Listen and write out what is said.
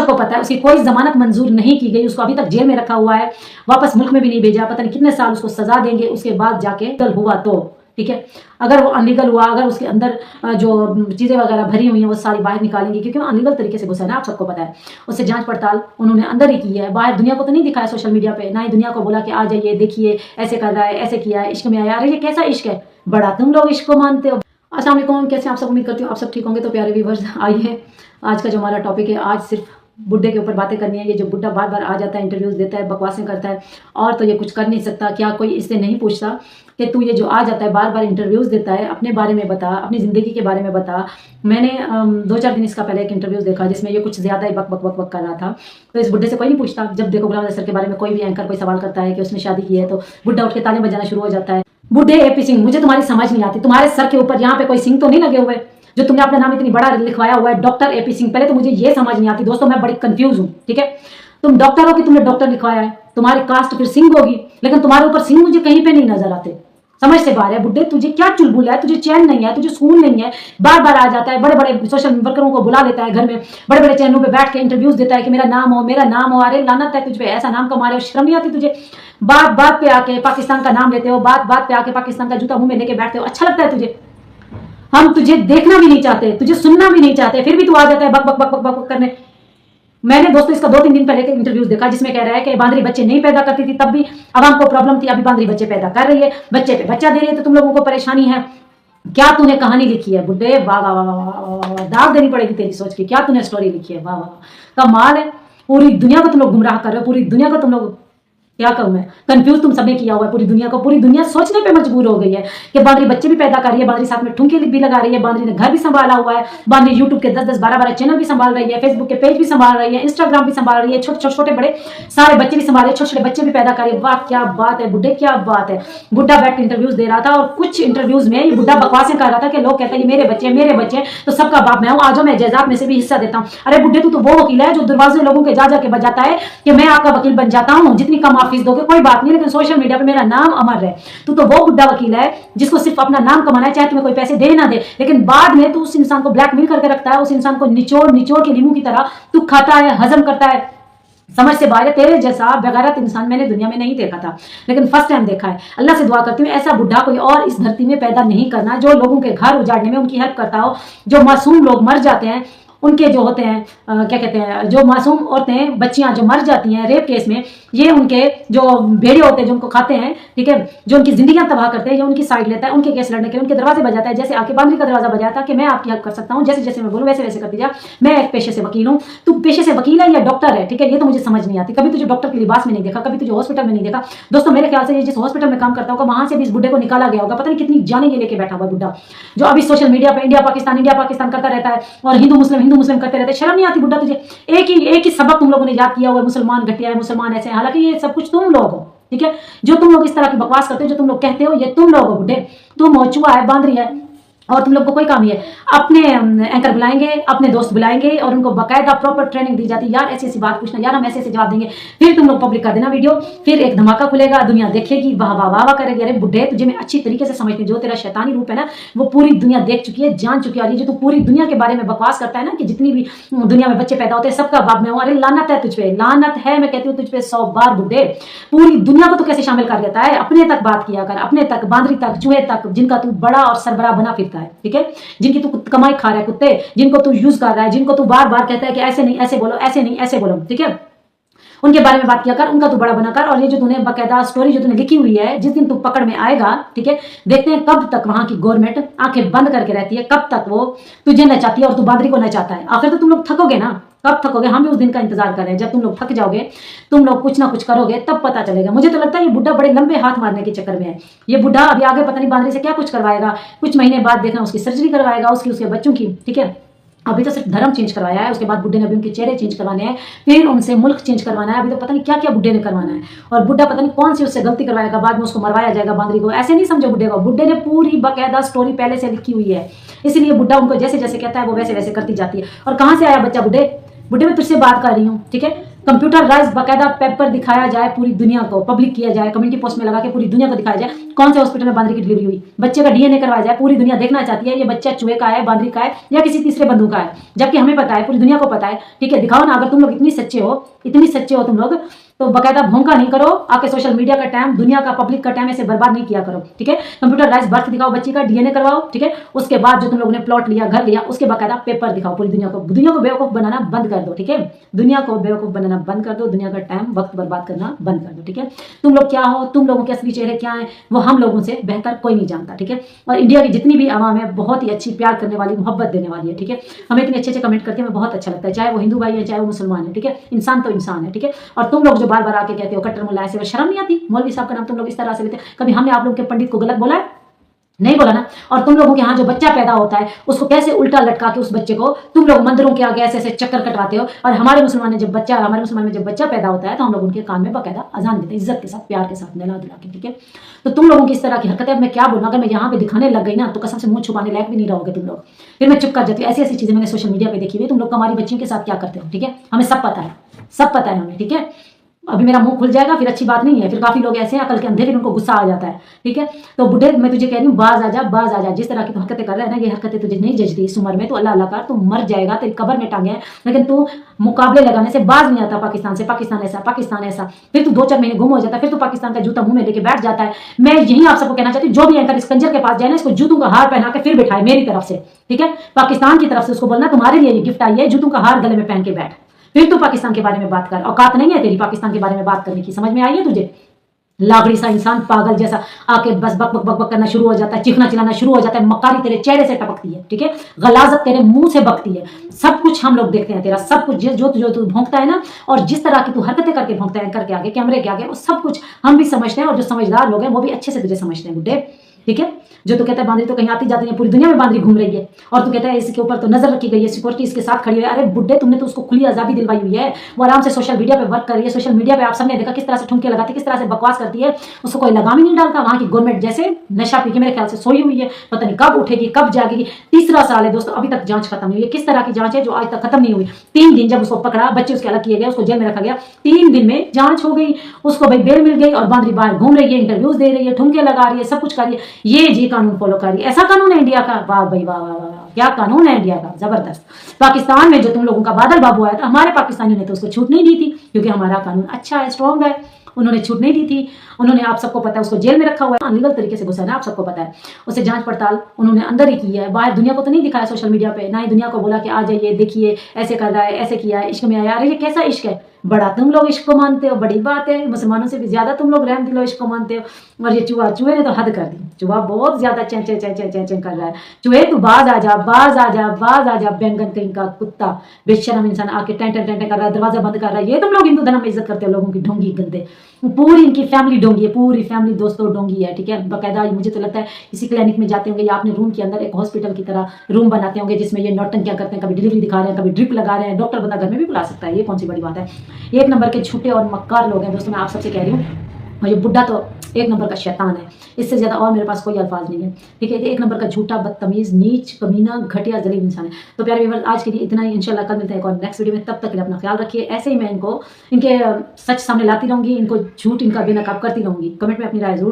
सबको पता है, उसकी कोई जमानत मंजूर नहीं की गई, उसको अभी तक जेल में रखा हुआ है, वापस मुल्क में भी नहीं भेजा, पता नहीं कितने साल उसको सजा देंगे, उसके बाद जाके कल हुआ तो ठीक है। अगर वो अनलीगल हुआ, अगर उसके अंदर जो चीज़ें वगैरह भरी हुई हैं वो सारी बाहर निकालेंगे, क्योंकि वो अनलीगल तरीके से घुसा है ना, आप सबको पता है। उससे जांच पड़ताल उन्होंने अंदर ही की है, बाहर दुनिया को तो नहीं दिखाया सोशल मीडिया पे, ना ही दुनिया को बोला कि आ जाइए देखिए ऐसे कर रहा है, ऐसे किया है, इश्क में आया। अरे ये कैसा इश्क है, बड़ा तुम लोग इश्क को मानते हो। अस्सलाम वालेकुम, कैसे आप सब, उम्मीद करती हूँ आप सब ठीक होंगे। तो प्यारे व्यूअर्स, आइए आज का जो हमारा टॉपिक है, आज सिर्फ बुड्ढे के ऊपर बातें करनी है। ये जो बुड्ढा बार बार आ जाता है, इंटरव्यूज देता है, बकवासें करता है, और तो ये कुछ कर नहीं सकता, क्या कोई इससे नहीं पूछता कि तू ये जो आ जाता है बार बार इंटरव्यूज देता है, अपने बारे में बता, अपनी ज़िंदगी के बारे में बता। मैंने 2-4 दिन इसका पहले एक इंटरव्यूज देखा जिसमें ये कुछ ज़्यादा ही बक बक बक बक कर रहा था। तो इस बुड्ढे से कोई नहीं पूछता। जब देखो गुलाम सर के बारे में कोई भी एंकर कोई सवाल करता है कि उसने शादी की है, तो बुड्ढा उठ के ताली बजाना शुरू हो जाता है। बुड्ढे एपी सिंह, मुझे तुम्हारी समझ नहीं आती, तुम्हारे सर के ऊपर यहाँ पे कोई सिंह तो नहीं लगे हुए जो तुमने अपना नाम इतनी बड़ा लिखवाया हुआ है, डॉक्टर एपी सिंह। पहले तो मुझे ये समझ नहीं आती दोस्तों, मैं बड़ी कंफ्यूज हूँ, ठीक है। तुम डॉक्टर हो कि तुमने डॉक्टर लिखवाया है, तुम्हारी कास्ट फिर सिंह होगी, लेकिन तुम्हारे ऊपर सिंह मुझे कहीं पे नहीं नजर आते। समझ से बाहर है बुड्ढे, तुझे क्या चुलबुल है, तुझे चैन नहीं है, तुझे सुकून नहीं है। बार बार आ जाता है, बड़े बड़े सोशल वर्करों को बुला लेता है घर में, बड़े बड़े चैनलों पे बैठ के इंटरव्यूज देता है कि मेरा नाम हो, मेरा नाम हो। अरे लानत है तुझ पे, ऐसा नाम कमा रहे हो, शर्म नहीं आती तुझे? बात बात पे आके पाकिस्तान का नाम लेते हो, बात बात पे आके पाकिस्तान का जूता मुंह में लेके बैठते हो। अच्छा लगता है तुझे? हम तुझे देखना भी नहीं चाहते, तुझे सुनना भी नहीं चाहते, फिर भी तू आ जाता है बक बक बक बक बक करने। मैंने दोस्तों इसका 2-3 दिन पहले के इंटरव्यूज देखा जिसमें कह रहा है कि बांदरी बच्चे नहीं पैदा करती थी, तब भी आवाम को प्रॉब्लम थी, अभी बांदरी बच्चे पैदा कर रही है, बच्चे पे बच्चा दे रही है, तो तुम लोगों को परेशानी है। क्या तूने कहानी लिखी है बुड्ढे? वाह वाह वाह वाह वाह, दाग देनी पड़ेगी तेरी सोच की। क्या तूने स्टोरी लिखी है, वाह वाह, कमाल है। पूरी दुनिया को तुम लोग गुमराह कर रहे हो, पूरी दुनिया को तुम लोग, क्या कहूं मैं, कंफ्यूज तुम सबने किया हुआ है पूरी दुनिया को। पूरी दुनिया सोचने पे मजबूर हो गई है कि बांदरी बच्चे भी पैदा कर रही है, बांदरी साथ में ठुमके भी लगा रही है, बांदरी ने घर भी संभाला हुआ है, बांदरी यूट्यूब के 10-10, 12-12 चैनल भी संभाल रही है, फेसबुक के पेज भी संभाल रही है, इंस्टाग्राम भी संभाल रही है, छोटे बड़े सारे बच्चे भी संभाल रहे, छोटे छोटे बच्चे भी पैदा कर रही है। वाह क्या बात है बुड्ढे, क्या बात है। बुड्ढा बैठ के इंटरव्यूज दे रहा था, और कुछ इंटरव्यूज में ये बुड्ढा बकवासें कर रहा था कि लोग कहते हैं मेरे बच्चे तो सबका बाप मैं हूं, आ जाओ मैं जायदाद में से भी हिस्सा देता हूं। अरे बुड्ढे, तू तो वो वकील है जो दरवाजे लोगों के जा के बजाता है कि मैं आपका वकील बन जाता हूं, जितनी कम आप फीस दोगे कोई बात, लेकिन सोशल मीडिया पे मेरा नाम अमर है। तू तो वो बुड्ढा वकील है जिसको सिर्फ अपना नाम कमाना है, चाहे तुम्हें कोई पैसे दे ना दे, लेकिन बाद में तू उस इंसान को ब्लैकमेल करके रखता है, उस इंसान को निचोड़ के लीमू की तरह तू खाता है, हजम करता है। समझ से बाहर है। तेरे जैसा बेगैरत इंसान मैंने दुनिया में नहीं देखा था, लेकिन फर्स्ट टाइम देखा है। अल्लाह से दुआ करती हूँ ऐसा बुढ़ा कोई और इस धरती में पैदा नहीं करना, जो लोगों के घर उजाड़ने में उनकी हेल्प करता हो। जो मासूम लोग मर जाते हैं, उनके जो होते हैं क्या कहते हैं, जो मासूम औरतें बच्चियां जो मर जाती हैं रेप केस में, ये उनके जो भेड़िए होते हैं जो उनको खाते हैं, ठीक है, जो उनकी जिंदगियां तबाह करते हैं, ये उनकी साइड लेता है, उनके केस लड़ने के उनके दरवाजे बजाता है। जैसे आके बांदरी का दरवाजा बजाता कि मैं आपकी हेल्प कर सकता हूँ, जैसे जैसे मैं बोलूँ वैसे वैसे करती जा, मैं एक पेशे से वकील हूँ। तू पेशे से वकील है या डॉक्टर है, ठीक है, ये तो मुझे समझ नहीं आती। कभी तुझे डॉक्टर के लिबास में नहीं देखा, कभी तुझे हॉस्पिटल में नहीं देखा। दोस्तों मेरे ख्याल से ये जिस हॉस्पिटल में काम करता होगा वहां से भी इस बुड्ढे को निकाला गया होगा। पता नहीं कितनी जाने ये लेके बैठा हुआ बुड्ढा, जो अभी सोशल मीडिया पे इंडिया पाकिस्तान करता रहता है, और हिंदू मुस्लिम करते रहते हैं। शर्म नहीं आती बुड्ढा तुझे? एक ही सबक तुम लोगों ने याद किया हुआ है, मुसलमान घटिया है, मुसलमान ऐसे हैं। हालांकि ये सब कुछ तुम लोग हो, ठीक है, जो तुम लोग इस तरह की बकवास करते हो, जो तुम लोग कहते हो, ये तुम लोग हो बुड्ढे। तुम चूहा है, बांदरी है, और तुम लोग को कोई काम नहीं है। अपने एंकर बुलाएंगे, अपने दोस्त बुलाएंगे, और उनको बाकायदा प्रॉपर ट्रेनिंग दी जाती है। यार ऐसी बात पूछना, यार हम ऐसे जवाब देंगे, फिर तुम लोग पब्लिक कर देना वीडियो, फिर एक धमाका खुलेगा, दुनिया देखेगी, वाह वाह वाह वाह करेगी। अरे बुड्ढे, तुझे मैं अच्छी तरीके से समझती हूँ, जो तेरा शैतानी रूप है ना वो पूरी दुनिया देख चुकी है, जान चुकी है। और ये जो तू पूरी दुनिया के बारे में बकवास करता है ना कि जितनी भी दुनिया में बच्चे पैदा होते हैं सबका बाप मैं हूँ, अरे लानत है तुझ पे, लानत है, मैं कहती हूँ तुझ पे 100 बार बुड्ढे। पूरी दुनिया को तो कैसे शामिल कर देता है, अपने तक बात किया कर, अपने तक, बांदरी तक, चूहे तक, जिनका तू बड़ा और सरबराह बना फिरता है, ठीक है, जिनकी तू कमाई खा रहा है, कुत्ते जिनको तू यूज कर रहा है, जिनको तू बार बार कहता है कि ऐसे नहीं ऐसे बोलो, ऐसे नहीं ऐसे बोलो, ठीक है, उनके बारे में बात किया कर, उनका तू बड़ा बना कर। और ये जो तूने बकायदा स्टोरी जो तूने लिखी हुई है, जिस दिन तू पकड़ में आएगा, ठीक है, देखते हैं कब तक वहां की गवर्नमेंट आंखें बंद करके रहती है, कब तक वो तुझे नचाती है और तू बांदरी को नचाता है। आखिर तो तुम लोग थकोगे ना, कब थकोगे? हम भी उस दिन का इंतजार कर रहे हैं, जब तुम लोग थक जाओगे, तुम लोग कुछ ना कुछ करोगे, तब पता चलेगा। मुझे तो लगता है ये बुड्ढा बड़े लंबे हाथ मारने के चक्कर में है। ये बुड्ढा अभी आगे पता नहीं बांदरी से क्या कुछ करवाएगा, कुछ महीने बाद देखना उसकी सर्जरी करवाएगा, उसके बच्चों की, ठीक है। अभी तो सिर्फ धर्म चेंज करवाया है, उसके बाद बुड्ढे ने अभी उनके चेहरे चेंज करवाने हैं, फिर उनसे मुल्क चेंज करवाना है, अभी तो पता नहीं क्या क्या बुड्ढे ने करवाना है। और बुड्ढा पता नहीं कौन सी उससे गलती करवाएगा, बाद में उसको मरवाया जाएगा बांदरी को। ऐसे नहीं समझो बुड्ढे को, बुड्ढे ने पूरी बाकायदा स्टोरी पहले से लिखी हुई है, इसीलिए बुड्ढा उनको जैसे जैसे कहता है वो वैसे वैसे करती जाती है। और कहाँ से आया बच्चा? बुड्ढे में तुझसे बात कर रही हूँ, ठीक है, कंप्यूटराइज बाकायदा पेपर दिखाया जाए पूरी दुनिया को, पब्लिक किया जाए, कम्युनिटी पोस्ट में लगा के पूरी दुनिया को दिखाया जाए कौन से हॉस्पिटल में बांदरी की डिलीवरी हुई, बच्चे का डीएनए करवाया जाए, पूरी दुनिया देखना चाहती है ये बच्चा चूहे का है, बांदरी का है या किसी तीसरे बंधु का है, जबकि हमें पता है, पूरी दुनिया को पता है। ठीक है, दिखाओ ना, अगर तुम लोग इतनी सच्चे हो तुम लोग, तो बकायदा भोंका नहीं करो, आके सोशल मीडिया का टाइम, दुनिया का, पब्लिक का टाइम ऐसे बर्बाद नहीं किया करो। ठीक है, कंप्यूटराइज बर्थ दिखाओ बच्ची का, डीएनए करवाओ। ठीक है, उसके बाद जो तुम लोगों ने प्लॉट लिया, घर लिया, उसके बकायदा पेपर दिखाओ पूरी दुनिया को बेवकूफ बनाना बंद कर दो। ठीक है, दुनिया को बेवकूफ बनाना बंद कर दो, दुनिया का टाइम, वक्त बर्बाद करना बंद कर दो। ठीक है, तुम लोग क्या हो, तुम लोगों के असली चेहरे क्या है, वो हम लोगों से बेहतर कोई नहीं जानता। ठीक है, और इंडिया की जितनी भी आवाम है बहुत ही अच्छी, प्यार करने वाली, मोहब्बत देने वाली है। ठीक है, हमें इतने अच्छे कमेंट करके हमें बहुत अच्छा लगता है, चाहे वो हिंदू भाई है चाहे वो मुसलमान है। ठीक है, इंसान तो इंसान है। ठीक है, और तुम लोग जो बार बार आके कहते हो कट्टर मुल्ला, ऐसे शर्म नहीं आती? मौलवी साहब का नाम तुम लोग इस तरह से लेते, कभी हमने आप लोग के पंडित को गलत बोला है? नहीं बोला ना। और तुम लोगों के यहाँ जो बच्चा पैदा होता है उसको कैसे उल्टा लटका के उस बच्चे को तुम लोग मंदिरों के आगे ऐसे ऐसे चक्कर कटवाते हो, और हमारे मुसलमान में जब बच्चा पैदा होता है तो हम लोग उनके कान में बाकायदा अजान देते हैं, इज्जत के साथ, प्यार के साथ, नहला धुला के। ठीक है, तो तुम लोगों की इस तरह की हरकतें, अब मैं क्या बोलूँ, अगर मैं यहाँ पे दिखाने लग गई ना तो कसम से मुंह छुपाने लायक भी नहीं रहोगे तुम लोग, फिर मैं चुप कर जाती हूँ। ऐसी ऐसी चीजें मैंने सोशल मीडिया पे देखी हुई, तुम लोग हमारी बच्चियों के साथ क्या करते हो। ठीक है, हमें सब पता है हमें। ठीक है, अभी मेरा मुंह खुल जाएगा फिर अच्छी बात नहीं है, फिर काफी लोग ऐसे हैं अकल के अंधे, फिर उनको गुस्सा आ जाता है। ठीक है, तो बुढ़े मैं तुझे कह रही हूँ, बाज आ जा, जिस तरह की तू हरकतें कर रहा है ना, ये हरकतें तुझे नहीं जचती इस उम्र में, तो अल्लाह अल्लाह कर, तू मर जाएगा, तेरी कब्र में टांगे, लेकिन तू मुकाबले लगाने से बाज नहीं आता पाकिस्तान से। पाकिस्तान ऐसा, फिर तू 2-4 महीने गुम हो जाता है, फिर तू पाकिस्तान का जूता मुंह में लेके बैठ जाता है। मैं यही आप सबको कहना चाहती हूँ, जो भी एंकर इस कंजर के पास जाए ना, इसको जूतों का हार पहना के फिर बिठाए मेरी तरफ से। ठीक है, पाकिस्तान की तरफ से उसको बोलना तुम्हारे लिए ये गिफ्ट आई है, जूतों का हार गले में पहन के बैठ, फिर तू पाकिस्तान के बारे में बात कर। औकात नहीं है तेरी पाकिस्तान के बारे में बात करने की, समझ में आई है तुझे? लागड़ी सा इंसान पागल जैसा आके बस बक बक बक बक करना शुरू हो जाता है, चिखना चिल्लाना शुरू हो जाता है, मक्कारी तेरे चेहरे से टपकती है। ठीक है, गलाजत तेरे मुंह से बकती है, सब कुछ हम लोग देखते हैं तेरा, सब कुछ जो तू भोंकता है ना, और जिस तरह की तू हरकतें करके भोंकता है करके आगे कैमरे के आगे, वो सब कुछ हम भी समझते हैं, और जो समझदार लोग हैं वो भी अच्छे से तुझे समझते हैं बुड्ढे। ठीक है, जो तू कहता है बांदरी तो कहीं आती जाती है, पूरी दुनिया में बांदरी घूम रही है, और तू कहता है इसके ऊपर तो नजर रखी गई है, सिक्योरिटी इसके साथ खड़ी है। अरे बुड्ढे, तुमने तो उसको खुली आजादी दिलवाई हुई है, वो आराम से सोशल मीडिया पे वर्क कर रही है। सोशल मीडिया पे आप सबने देखा किस तरह से ठुमके लगाती है, किस तरह से बकवास करती है, उसको कोई लगाम ही नहीं डालता। वहां की गवर्नमेंट जैसे नशा पी के मेरे ख्याल से सोई हुई है, पता नहीं कब उठेगी कब जागेगी। 3रा साल है दोस्तों, अभी तक जांच खत्म नहीं हुई है। किस तरह की जांच है जो आज तक खत्म नहीं हुई? 3 दिन जब उसको पकड़ा, बच्चे उसके अलग किए गए, उसको जेल में रखा गया, 3 दिन में जांच हो गई, उसको भाई बेल मिल गई, और बांदरी बाहर घूम रही है, इंटरव्यूज दे रही है, ठुमके लगा रही है, सब कुछ कर रही है। ये जी कानून फॉलो कर रही है, ऐसा कानून है इंडिया का? वाह भाई वाह वाह वाह, क्या कानून है इंडिया का, जबरदस्त। पाकिस्तान में जो तुम लोगों का बादल बाबू आया था, हमारे पाकिस्तानियों ने तो उसको छूट नहीं दी थी, क्योंकि हमारा कानून अच्छा है, स्ट्रॉन्ग है, उन्होंने छूट नहीं दी थी। उन्होंने, आप सबको पता है, उसको जेल में रखा हुआ है, अनलीगल तरीके से घुसा है, आप सबको पता है। उसे जांच पड़ताल उन्होंने अंदर ही की है, बाहर दुनिया को तो नहीं दिखाया सोशल मीडिया पे, ना ही दुनिया को बोला कि आ जाइए देखिए ऐसे कर रहा है, ऐसे किया है, इश्क में आया। अरे ये कैसा इश्क है, बड़ा तुम लोग इश्क को मानते हो, बड़ी बात है, मुसलमानों से भी ज्यादा तुम लोग रहम दिलो इश्क को मानते हो। और ये चूहे ने तो हद कर दी, चूहा बहुत ज्यादा चें चें चें चें चें कर रहा है। चूहे तू बाज आ जा, बैंगन कहीं का कुत्ता, बेशरम इंसान आके टें टें टें कर रहा है, दरवाजा बंद कर रहा है। ये तुम लोग हिंदू धर्म में इज्जत करते हो लोगों की, ढोंगी गंदे, पूरी इनकी फैमिली ढोंगी है, पूरी फैमिली दोस्तों ढोंगी है। ठीक है, बाकायदा मुझे तो लगता है किसी क्लिनिक में जाते होंगे या अपने रूम के अंदर एक हॉस्पिटल की तरह रूम बनाते होंगे, जिसमें ये नौटंकियां करते हैं, कभी डिलीवरी दिखा रहे हैं, कभी ड्रिप लगा रहे हैं। डॉक्टर बंदा घर में भी बुला सकता है, ये कौन सी बड़ी बात है। 1 नंबर के झूठे और मक्कार लोग हैं दोस्तों, मैं आप सबसे कह रही हूँ। और ये बुड्ढा तो 1 नंबर का शैतान है, इससे ज्यादा और मेरे पास कोई अल्फाज नहीं है। ठीक है, 1 नंबर का झूठा, बदतमीज, नीच, कमीना, घटिया, जलील इंसान है। तो प्यारे व्यूअर्स, आज के लिए इतना ही, इंशाल्लाह कल मिलते हैं एक और नेक्स्ट वीडियो में। तब तक के लिए अपना ख्याल रखिए। ऐसे ही मैं इनके सच सामने लाती रहूंगी, इनको झूठ इनका बेनकाब करती रहूंगी। कमेंट में अपनी राय जरूर